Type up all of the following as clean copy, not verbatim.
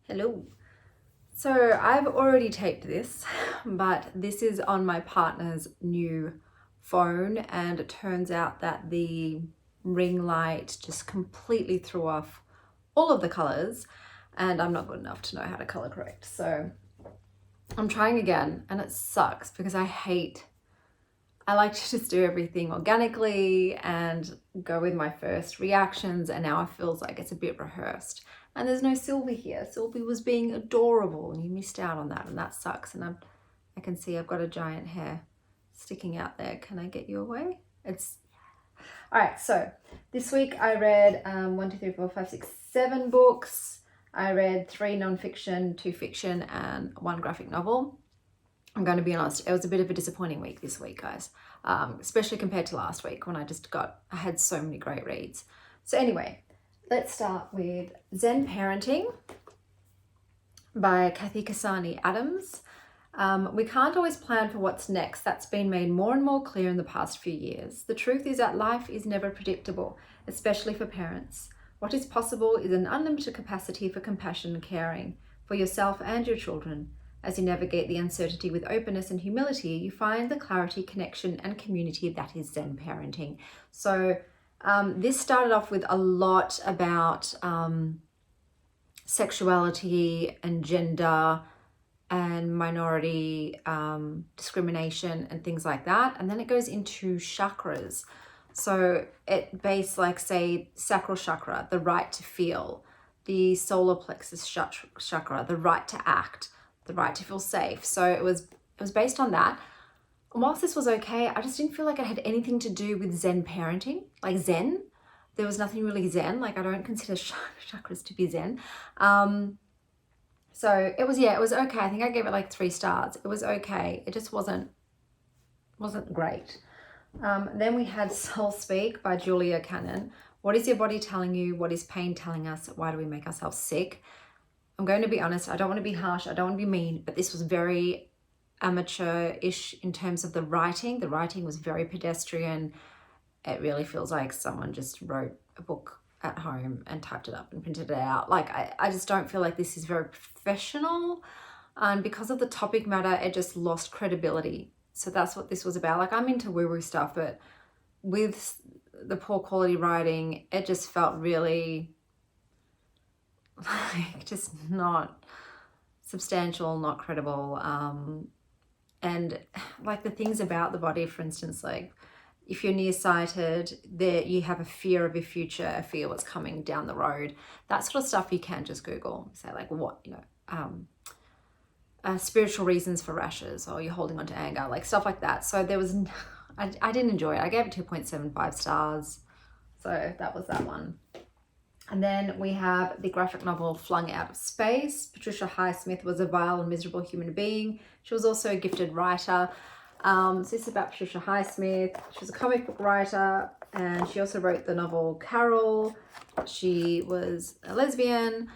Hello. So I've already taped this, but this is on my partner's new phone, and it turns out that the ring light just completely threw off all of the colors, and I'm not good enough to know how to color correct. So I'm trying again, and it sucks because I like to just do everything organically and go with my first reactions, and now it feels like it's a bit rehearsed. And there's no Sylvie here. Sylvie was being adorable and you missed out on that, and that sucks. And I can see I've got a giant hair sticking out there. Can I get you away? All right, so this week I read 1, 2, 3, 4, 5, 6, 7 books. I read 3 nonfiction, 2 fiction, and 1 graphic novel. I'm going to be honest, it was a bit of a disappointing week this week, guys, especially compared to last week when I had so many great reads. So anyway, let's start with Zen Parenting by Cassani Adams. We can't always plan for what's next. That's been made more and more clear in the past few years. The truth is that life is never predictable, especially for parents. What is possible is an unlimited capacity for compassion and caring for yourself and your children. As you navigate the uncertainty with openness and humility, you find the clarity, connection, and community that is Zen parenting. So this started off with a lot about sexuality and gender and minority discrimination and things like that. And then it goes into chakras. So it based, like, say, sacral chakra, the right to feel, the solar plexus chakra, the right to act, the right to feel safe. So it was based on that. And whilst this was okay, I just didn't feel like it had anything to do with Zen parenting. Like Zen, there was nothing really Zen. Like, I don't consider chakras to be Zen. So it was okay. I think I gave it like 3 stars. It was okay. It just wasn't great. Then we had Soul Speak by Julia Cannon. What is your body telling you? What is pain telling us? Why do we make ourselves sick? I'm going to be honest. I don't want to be harsh. I don't want to be mean, but this was very amateur-ish in terms of the writing. The writing was very pedestrian. It really feels like someone just wrote a book at home and typed it up and printed it out. Like, I just don't feel like this is very professional. And because of the topic matter, it just lost credibility. So that's what this was about. Like, I'm into woo-woo stuff, but with the poor quality writing, it just felt really like just not substantial, not credible. And like the things about the body, for instance, like if you're nearsighted, you have a fear of your future, a fear what's coming down the road. That sort of stuff you can't just Google. Say like what, spiritual reasons for rashes, or you're holding on to anger, like stuff like that. So there was, I didn't enjoy it. I gave it 2.75 stars. So that was that one. And then we have the graphic novel Flung Out of Space. Patricia Highsmith was a vile and miserable human being. She was also a gifted writer. So this is about Patricia Highsmith. She was a comic book writer, and she also wrote the novel Carol. She was a lesbian.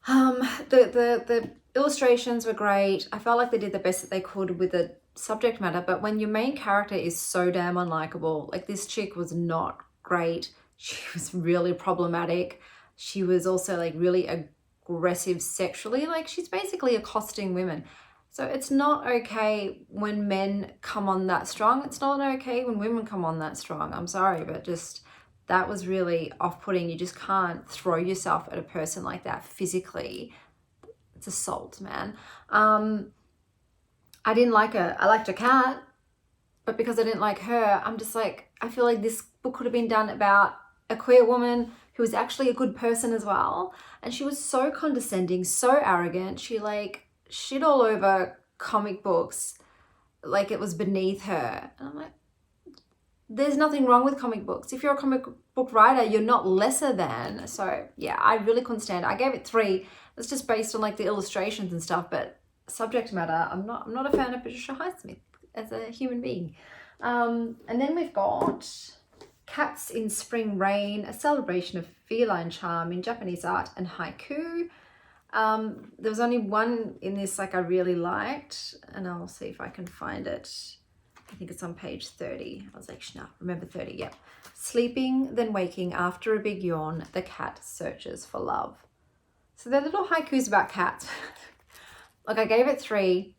The illustrations were great. I felt like they did the best that they could with the subject matter, but when your main character is so damn unlikable, like this chick was not great. She was really problematic. She was also like really aggressive sexually. Like, she's basically accosting women. So it's not okay when men come on that strong. It's not okay when women come on that strong. I'm sorry, but just that was really off-putting. You just can't throw yourself at a person like that physically. It's assault, man. I didn't like her. I liked her cat, but because I didn't like her, I'm just like, I feel like this book could have been done about a queer woman who was actually a good person as well. And she was so condescending, so arrogant. She like shit all over comic books like it was beneath her. And I'm like, there's nothing wrong with comic books. If you're a comic book writer, you're not lesser than. So yeah, I really couldn't stand it. I gave it 3. It's just based on like the illustrations and stuff, but subject matter, I'm not a fan of Patricia Highsmith as a human being. And then we've got Cats in Spring Rain, a celebration of feline charm in Japanese art and haiku. There was only one in this like I really liked, and I'll see if I can find it. I think it's on page 30. I was like, no, remember 30, yep. Sleeping, then waking after a big yawn, the cat searches for love. So they're little haikus about cats. Like, I gave it 3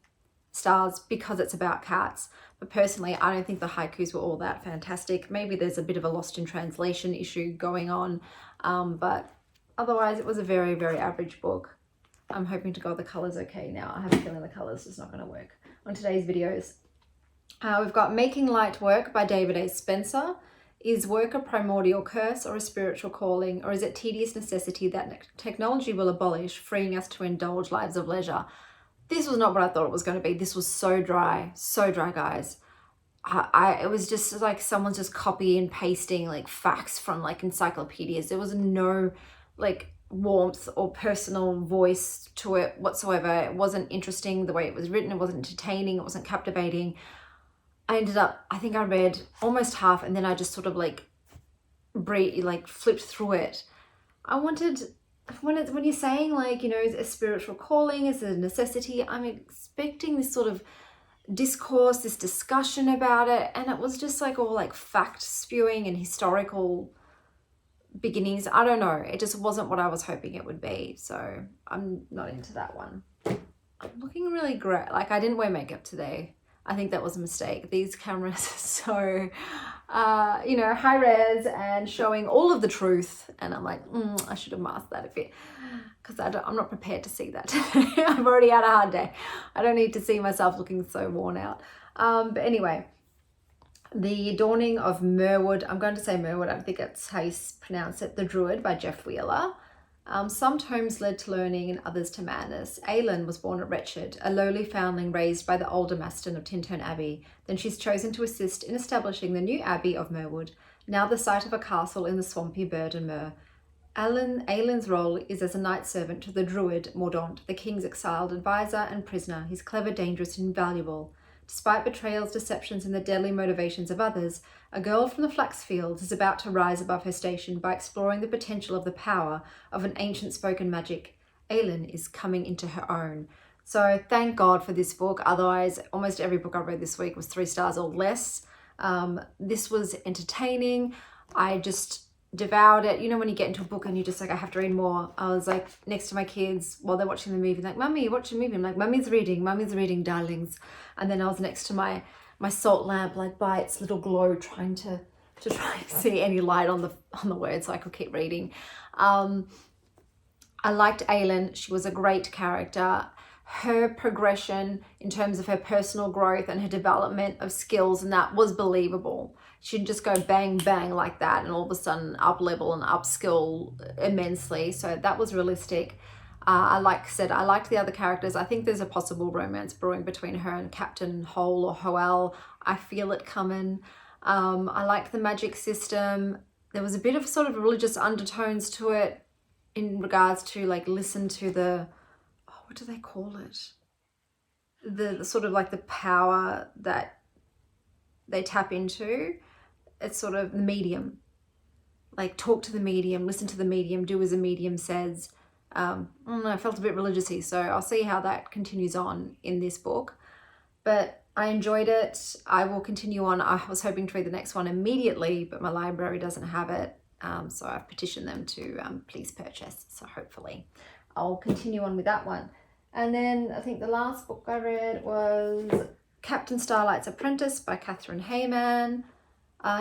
stars because it's about cats. But personally, I don't think the haikus were all that fantastic. Maybe there's a bit of a lost in translation issue going on. But otherwise, it was a very, very average book. I'm hoping to God the colour's okay now. I have a feeling the colour's just not going to work on today's videos. We've got Making Light Work by David A. Spencer. Is work a primordial curse or a spiritual calling, or is it tedious necessity that technology will abolish, freeing us to indulge lives of leisure? This was not what I thought it was going to be. This was so dry, guys. It was just like someone's just copy and pasting like facts from like encyclopedias. There was no like warmth or personal voice to it whatsoever. It wasn't interesting the way it was written. It wasn't entertaining. It wasn't captivating. I think I read almost half, and then I just sort of like flipped through it. I wanted, when you're saying like, you know, is it a spiritual calling, is it a necessity, I'm expecting this sort of discourse, this discussion about it, and it was just like all like fact spewing and historical beginnings. I don't know, it just wasn't what I was hoping it would be, so I'm not into that one. I'm looking really great. Like, I didn't wear makeup today. I think that was a mistake. These cameras are so, you know, high res and showing all of the truth. And I'm like, I should have masked that a bit, because I'm not prepared to see that today. I've already had a hard day. I don't need to see myself looking so worn out. But anyway, The Dawning of Merwood. I'm going to say Merwood. I think that's how you pronounce it. The Druid by Jeff Wheeler. Some tomes led to learning and others to madness. Aylin was born at Wretched, a lowly foundling raised by the older Maston of Tintern Abbey. Then she's chosen to assist in establishing the new Abbey of Merwood, now the site of a castle in the swampy Burden Mer. Aylin's role is as a knight servant to the Druid Mordaunt, the king's exiled advisor and prisoner. He's clever, dangerous, and invaluable. Despite betrayals, deceptions, and the deadly motivations of others, a girl from the flax fields is about to rise above her station by exploring the potential of the power of an ancient spoken magic. Aylin is coming into her own. So thank God for this book. Otherwise, almost every book I read this week was 3 stars or less. This was entertaining. I just devoured it. You know, when you get into a book and you're just like, I have to read more. I was like next to my kids while they're watching the movie, like, Mummy, watch the movie. I'm like, Mummy's reading, darlings. And then I was next to my salt lamp, like by its little glow, trying to try and see any light on the words so I could keep reading. I liked Aylin. She was a great character. Her progression in terms of her personal growth and her development of skills, and that was believable. She'd just go bang, bang like that, and all of a sudden up level and upskill immensely. So that was realistic. I liked the other characters. I think there's a possible romance brewing between her and Captain Hole or Hoel. I feel it coming. I liked the magic system. There was a bit of sort of religious undertones to it in regards to like, listen to the, what do they call it? The sort of like the power that they tap into. It's sort of the medium. Like, talk to the medium, listen to the medium, do as a medium says. I don't know, I felt a bit religious-y, so I'll see how that continues on in this book. But I enjoyed it. I will continue on. I was hoping to read the next one immediately, but my library doesn't have it. So I've petitioned them to please purchase. So hopefully I'll continue on with that one. And then I think the last book I read was Captain Starlight's Apprentice by Catherine Heyman.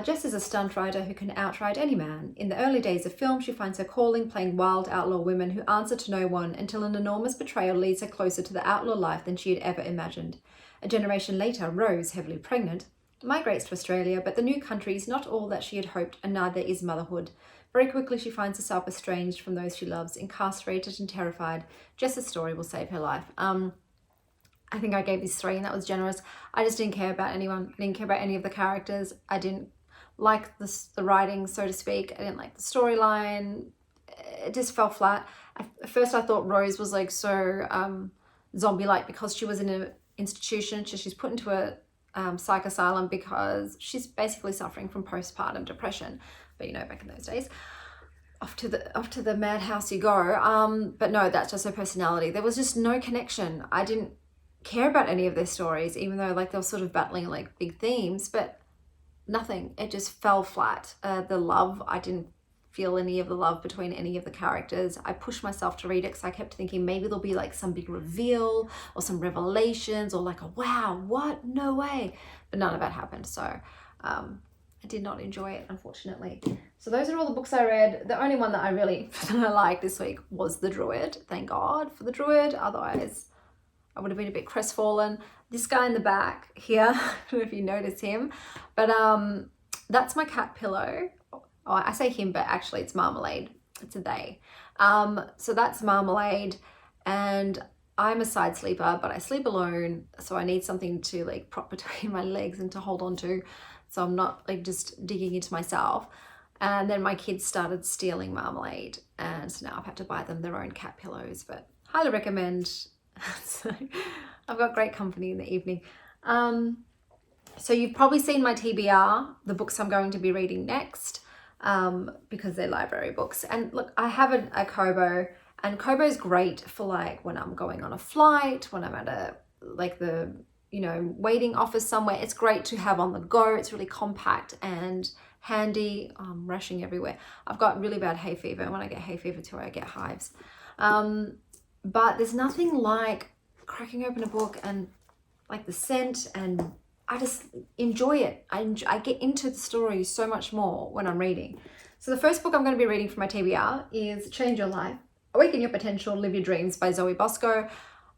Jess is a stunt rider who can outride any man. In the early days of film, she finds her calling playing wild outlaw women who answer to no one until an enormous betrayal leads her closer to the outlaw life than she had ever imagined. A generation later, Rose, heavily pregnant, migrates to Australia, but the new country is not all that she had hoped, and neither is motherhood. Very quickly, she finds herself estranged from those she loves, incarcerated and terrified. Jess's story will save her life. I think I gave this 3 and that was generous. I just didn't care about anyone. I didn't care about any of the characters. I didn't like the writing, so to speak. I didn't like the storyline. It just fell flat. At first I thought Rose was like so zombie-like because she was in an institution. She's put into a psych asylum because she's basically suffering from postpartum depression. But you know, back in those days, off to the madhouse you go. But no, that's just her personality. There was just no connection. I didn't care about any of their stories, even though like they were sort of battling like big themes, but nothing. It just fell flat. The love, I didn't feel any of the love between any of the characters. I pushed myself to read it because I kept thinking maybe there'll be like some big reveal or some revelations or like a wow, what? No way. But none of that happened. So I did not enjoy it, unfortunately. So those are all the books I read. The only one that I really liked this week was The Druid. Thank God for The Druid. Otherwise, I would have been a bit crestfallen. This guy in the back here, I don't know if you notice him, but that's my cat pillow. Oh, I say him, but actually it's Marmalade. It's a they. So that's Marmalade, and I'm a side sleeper, but I sleep alone, so I need something to like prop between my legs and to hold on to, so I'm not like just digging into myself. And then my kids started stealing Marmalade, and so now I've had to buy them their own cat pillows, but highly recommend. So I've got great company in the evening. So you've probably seen my TBR, the books I'm going to be reading next, because they're library books. And look, I have a Kobo, and Kobo's great for like when I'm going on a flight, when I'm at a like the waiting office somewhere. It's great to have on the go. It's really compact and handy. I'm rushing everywhere. I've got really bad hay fever, and when I get hay fever too, I get hives. But there's nothing like cracking open a book and like the scent, and I just enjoy it. I get into the story so much more when I'm reading. So the first book I'm going to be reading for my TBR is Change Your Life, Awaken Your Potential, Live Your Dreams by Zoe Bosco.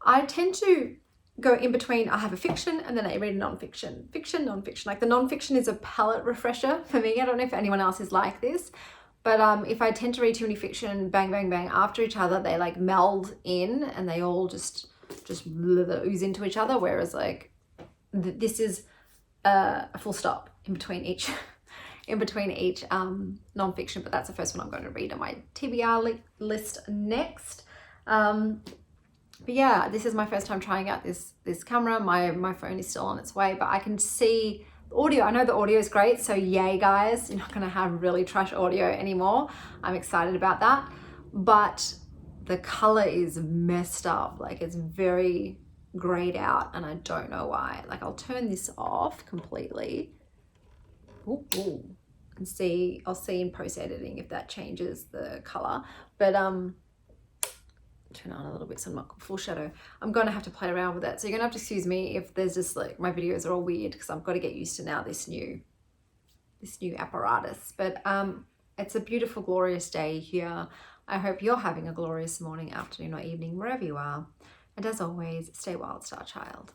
I tend to go in between. I have a fiction and then I read a nonfiction. Fiction, nonfiction. Like the nonfiction is a palate refresher for me. I don't know if anyone else is like this. But if I tend to read too many fiction, bang, bang, bang, after each other, they like meld in and they all just ooze into each other. Whereas like this is a full stop in between each nonfiction. But that's the first one I'm going to read on my TBR list next. But yeah, this is my first time trying out this camera. My phone is still on its way, but I can see audio. I know the audio is great, so yay guys, you're not going to have really trash audio anymore. I'm excited about that, but the color is messed up. Like it's very grayed out and I don't know why. Like I'll turn this off completely. Ooh. And see, I'll see in post editing if that changes the color, but turn on a little bit so I'm not full shadow. I'm going to have to play around with it. So you're going to have to excuse me if there's just like my videos are all weird, because I've got to get used to now this new apparatus. But it's a beautiful, glorious day here. I hope you're having a glorious morning, afternoon or evening, wherever you are. And as always, stay wild, star child.